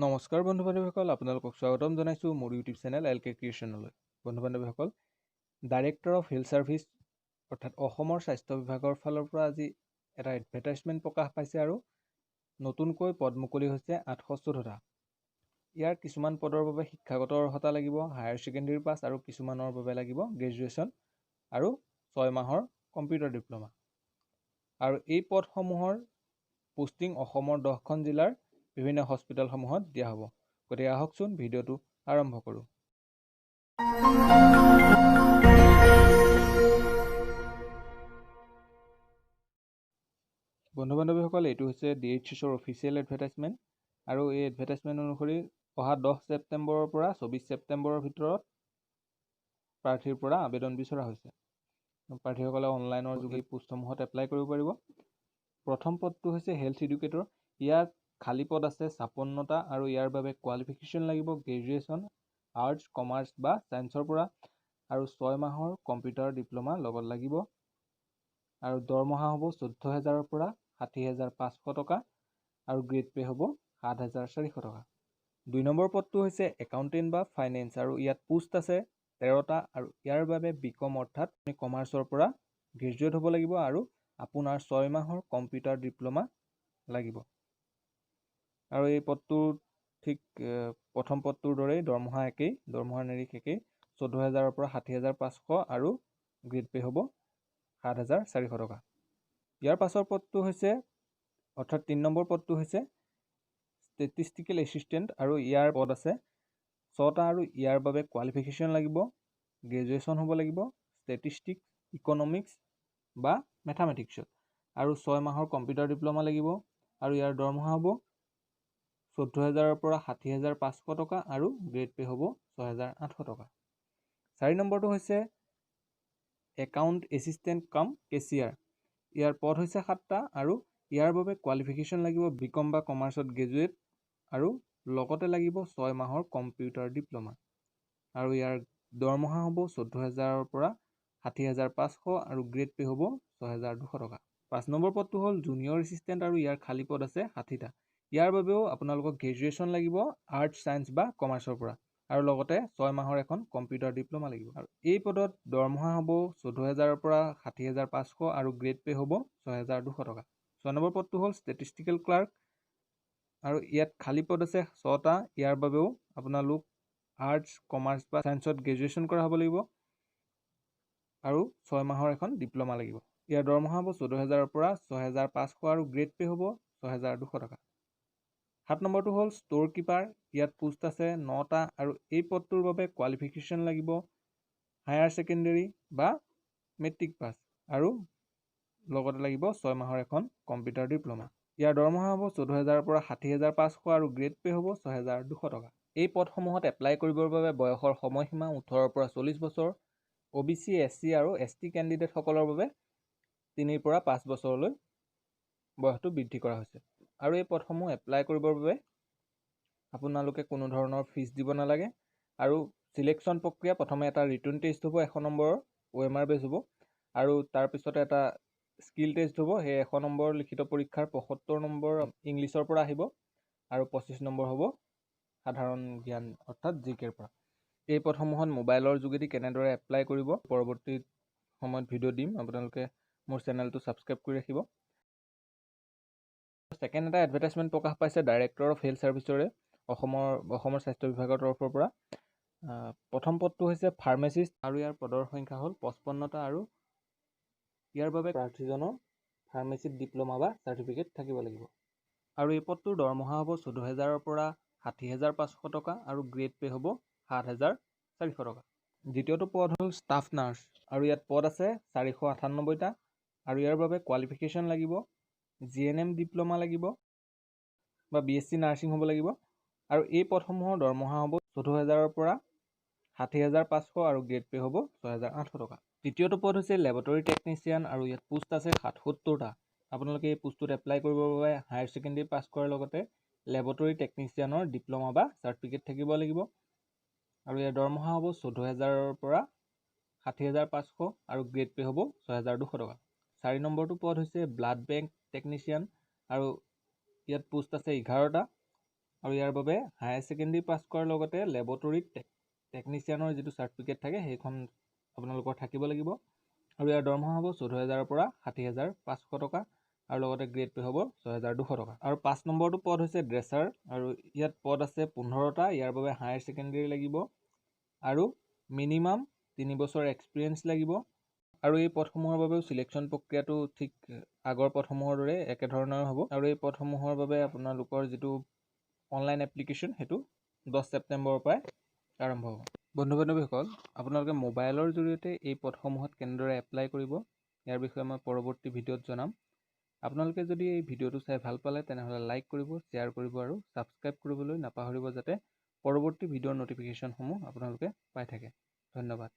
নমস্কাৰ বন্ধু বান্ধৱীসকল, আপোনালোকক স্বাগতম জনাইছোঁ মোৰ ইউটিউব চেনেল LK ক্ৰিয়েশ্যনলৈ। বন্ধু বান্ধৱীসকল, ডাইৰেক্টৰ অফ হেল্থ ছাৰ্ভিচ অৰ্থাৎ অসমৰ স্বাস্থ্য বিভাগৰ ফালৰ পৰা আজি এটা এডভাৰটাইজমেণ্ট প্ৰকাশ পাইছে আৰু নতুনকৈ পদ মুকলি হৈছে 814টা। ইয়াৰ কিছুমান পদৰ বাবে শিক্ষাগত অৰ্হতা লাগিব, হায়াৰ ছেকেণ্ডেৰী পাছ, আৰু কিছুমানৰ বাবে লাগিব গ্ৰেজুৱেশ্যন আৰু 6 মাহৰ কম্পিউটাৰ ডিপ্ল'মা। আৰু এই পদসমূহৰ পোষ্টিং অসমৰ 10খন জিলাৰ বিভিন্ন হস্পিটেলসমূহত দিয়া হ'ব। গতিকে আহকচোন ভিডিঅ'টো আৰম্ভ কৰোঁ। বন্ধু বান্ধৱীসকল, এইটো হৈছে DHSৰ অফিচিয়েল এডভাৰটাইজমেণ্ট আৰু এই এডভাৰটাইজমেণ্ট অনুসৰি অহা 10 ছেপ্টেম্বৰৰ পৰা 24 ছেপ্টেম্বৰৰ ভিতৰত প্ৰাৰ্থীৰ পৰা আবেদন বিচৰা হৈছে। প্ৰাৰ্থীসকলে অনলাইনৰ যোগেদি পোষ্টসমূহত এপ্লাই কৰিব পাৰিব। প্ৰথম পদটো হৈছে হেল্থ এডুকেটৰ। ইয়াত খালী পদ আছে 56টা আৰু ইয়াৰ বাবে কোৱালিফিকেশ্যন লাগিব গ্ৰেজুৱেশ্যন, আৰ্টছ, কমাৰ্চ বা ছায়েন্সৰ পৰা আৰু 6 মাহৰ কম্পিউটাৰ ডিপ্ল'মা লগত লাগিব। আৰু দৰমহা হ'ব 14,000ৰ পৰা 60,500 টকা আৰু গ্ৰেড পে হ'ব 7,400 টকা। 2 নম্বৰ পদটো হৈছে একাউণ্টেণ্ট বা ফাইনেন্স আৰু ইয়াত পোষ্ট আছে 13টা আৰু ইয়াৰ বাবে বিকম অৰ্থাৎ কমাৰ্চৰ পৰা গ্ৰেজুৱেট হ'ব লাগিব আৰু আপোনাৰ 6 মাহৰ কম্পিউটাৰ ডিপ্ল'মা লাগিব। আৰু এই পদটোৰ ঠিক প্ৰথম পদটোৰ দৰেই দৰমহা একেই, দৰমহাৰ নিৰিখ একেই, 14,000ৰ পৰা 60,500 আৰু গ্ৰেড পে হ'ব 7,400 টকা। ইয়াৰ পাছৰ পদটো হৈছে অৰ্থাৎ 3 নম্বৰ পদটো হৈছে ষ্টেটিষ্টিকেল এছিষ্টেণ্ট আৰু ইয়াৰ পদ আছে 6টা আৰু ইয়াৰ বাবে কোৱালিফিকেশ্যন লাগিব গ্ৰেজুৱেশ্যন হ'ব লাগিব ষ্টেটিষ্টিক্স, ইকনমিক্স বা মেথামেটিক্সত আৰু 6 মাহৰ কম্পিউটাৰ ডিপ্ল'মা লাগিব আৰু ইয়াৰ দৰমহা হ'ব 14,000ৰ পৰা 60,500 টকা আৰু গ্ৰেড পে হ'ব 6,800 টকা। 4 নম্বৰটো হৈছে একাউণ্ট এছিষ্টেণ্ট কাম কেচিয়াৰ। ইয়াৰ পদ হৈছে 7টা আৰু ইয়াৰ বাবে কোৱালিফিকেশ্যন লাগিব বিকম বা কমাৰ্চত গ্ৰেজুৱেট আৰু লগতে লাগিব 6 মাহৰ কম্পিউটাৰ ডিপ্ল'মা আৰু ইয়াৰ দৰমহা হ'ব 14,000ৰ পৰা 60,500 আৰু গ্ৰেড পে হ'ব 6,200 টকা। 5 নম্বৰ পদটো হ'ল জুনিয়ৰ এছিষ্টেণ্ট আৰু ইয়াৰ খালী পদ আছে 60টা। ইয়াৰ বাবেও আপোনালোকক গ্ৰেজুৱেশ্যন লাগিব আৰ্টছ, ছায়েন্স বা কমাৰ্চৰ পৰা আৰু লগতে 6 মাহৰ এখন কম্পিউটাৰ ডিপ্ল'মা লাগিব। আৰু এই পদত দৰমহা হ'ব 14,000ৰ পৰা 60,500 আৰু গ্ৰেড পে হ'ব 6,200 টকা। 6 নম্বৰ পদটো হ'ল ষ্টেটিষ্টিকেল ক্লাৰ্ক আৰু ইয়াত খালী পদ আছে 6টা। ইয়াৰ বাবেও আপোনালোক আৰ্টছ, কমাৰ্চ বা ছায়েন্সত গ্ৰেজুৱেশ্যন কৰা হ'ব লাগিব আৰু 6 মাহৰ এখন ডিপ্ল'মা লাগিব। ইয়াৰ দৰমহা হ'ব 14,000ৰ পৰা 6,500 আৰু গ্ৰেড পে হ'ব 6,200 টকা। 7 নম্বৰটো হ'ল ষ্ট'ৰ কিপাৰ। ইয়াত পোষ্ট আছে 9টা আৰু এই পদটোৰ বাবে কোৱালিফিকেশ্যন লাগিব হায়াৰ ছেকেণ্ডেৰী বা মেট্ৰিক পাছ আৰু লগতে লাগিব 6 মাহৰ এখন কম্পিউটাৰ ডিপ্ল'মা। ইয়াৰ দৰমহা হ'ব 14,000ৰ পৰা 60,500 আৰু গ্ৰেড পে হ'ব 6,200 টকা। এই পদসমূহত এপ্লাই কৰিবৰ বাবে বয়সৰ সময়সীমা 18ৰ পৰা 40 বছৰ। OBC, SC আৰু ST কেণ্ডিডেটসকলৰ বাবে 3ৰ পৰা 5 বছৰলৈ বয়সটো বৃদ্ধি কৰা হৈছে। আৰু এই পদসমূহ এপ্লাই কৰিবৰ বাবে আপোনালোকে কোনো ধৰণৰ ফিজ দিব নালাগে আৰু চিলেকশ্যন প্ৰক্ৰিয়া প্ৰথমে এটা ৰিটন টেষ্ট হ'ব 100 নম্বৰৰ OMR বেছ হ'ব আৰু তাৰপিছতে এটা স্কিল টেষ্ট হ'ব। সেই 100 নম্বৰৰ লিখিত পৰীক্ষাৰ 75 নম্বৰ ইংলিছৰ পৰা আহিব আৰু 25 নম্বৰ হ'ব সাধাৰণ জ্ঞান অৰ্থাৎ GKৰ পৰা। এই পদসমূহত মোবাইলৰ যোগেদি কেনেদৰে এপ্লাই কৰিব পৰৱৰ্তী সময়ত ভিডিঅ' দিম, আপোনালোকে মোৰ চেনেলটো ছাবস্ক্ৰাইব কৰি ৰাখিব। ছেকেণ্ড এটা এডভাৰটাইজমেণ্ট প্ৰকাশ পাইছে ডাইৰেক্টৰ অফ হেল্থ ছাৰ্ভিচৰে অসমৰ স্বাস্থ্য বিভাগৰ তৰফৰ পৰা। প্ৰথম পদটো হৈছে ফাৰ্মাচিষ্ট আৰু ইয়াৰ পদৰ সংখ্যা হ'ল 55টা আৰু ইয়াৰ বাবে প্ৰাৰ্থীজনৰ ফাৰ্মাচীত ডিপ্ল'মা বা চাৰ্টিফিকেট থাকিব লাগিব। আৰু এই পদটোৰ দৰমহা হ'ব 14,000ৰ পৰা 60,500 টকা আৰু গ্ৰেড পে হ'ব 7,400 টকা। দ্বিতীয়টো পদ হ'ল ষ্টাফ নাৰ্ছ আৰু ইয়াত পদ আছে 498টা আৰু ইয়াৰ বাবে কোৱালিফিকেশ্যন লাগিব GNM ডিপ্ল'মা লাগিব বা BSc নাৰ্ছিং হ'ব লাগিব আৰু এই পদসমূহৰ দৰমহা হ'ব 14,000ৰ পৰা 60,500 আৰু গ্ৰেড পে হ'ব 6,800 টকা। তৃতীয়টো পদ হৈছে লেবৰেটৰী টেকনিচিয়ান আৰু ইয়াত পোষ্ট আছে 77টা। আপোনালোকে এই পোষ্টটোত এপ্লাই কৰিবৰ বাবে হায়াৰ ছেকেণ্ডেৰী পাছ কৰাৰ লগতে লেবৰেটৰী টেকনিচিয়ানৰ ডিপ্ল'মা বা চাৰ্টিফিকেট থাকিব লাগিব আৰু ইয়াৰ দৰমহা হ'ব 14,000ৰ পৰা 60,500 আৰু গ্ৰেড পে হ'ব 6,200 টকা। 4 নম্বৰটো পদ হৈছে ব্লাড বেংক টেকনিচিয়ান আৰু ইয়াত পোষ্ট আছে 11টা আৰু ইয়াৰ বাবে হায়াৰ ছেকেণ্ডেৰী পাছ কৰাৰ লগতে লেবৰেটৰীত টেকনিচিয়ানৰ যিটো চাৰ্টিফিকেট থাকে সেইখন আপোনালোকৰ থাকিব লাগিব। আৰু ইয়াৰ দৰমহা হ'ব 14,000 পৰা 60,500 টকা আৰু লগতে গ্ৰেড পে' হ'ব 6,200 টকা। আৰু 5 নম্বৰটো পদ হৈছে ড্ৰেছাৰ আৰু ইয়াত পদ আছে 15টা। ইয়াৰ বাবে হায়াৰ ছেকেণ্ডেৰী লাগিব আৰু মিনিমাম 3 বছৰ এক্সপিৰিয়েঞ্চ লাগিব। আৰু এই পদসমূহৰ বাবেও চিলেকশ্যন প্ৰক্ৰিয়াটো ঠিক আগৰ পদসমূহৰ দৰে একেধৰণৰ হ'ব। আৰু এই পদসমূহৰ বাবে আপোনালোকৰ যিটো অনলাইন এপ্লিকেশ্যন সেইটো 10 ছেপ্টেম্বৰৰ পৰাই আৰম্ভ হ'ব। বন্ধু বান্ধৱীসকল, আপোনালোকে মোবাইলৰ জৰিয়তে এই পদসমূহত কেনেদৰে এপ্লাই কৰিব ইয়াৰ বিষয়ে মই পৰৱৰ্তী ভিডিঅ'ত জনাম। আপোনালোকে যদি এই ভিডিঅ'টো চাই ভাল পালে তেনেহ'লে লাইক কৰিব, শ্বেয়াৰ কৰিব আৰু ছাবস্ক্ৰাইব কৰিবলৈ নাপাহৰিব যাতে পৰৱৰ্তী ভিডিঅ'ৰ ন'টিফিকেশ্যনসমূহ আপোনালোকে পাই থাকে। ধন্যবাদ।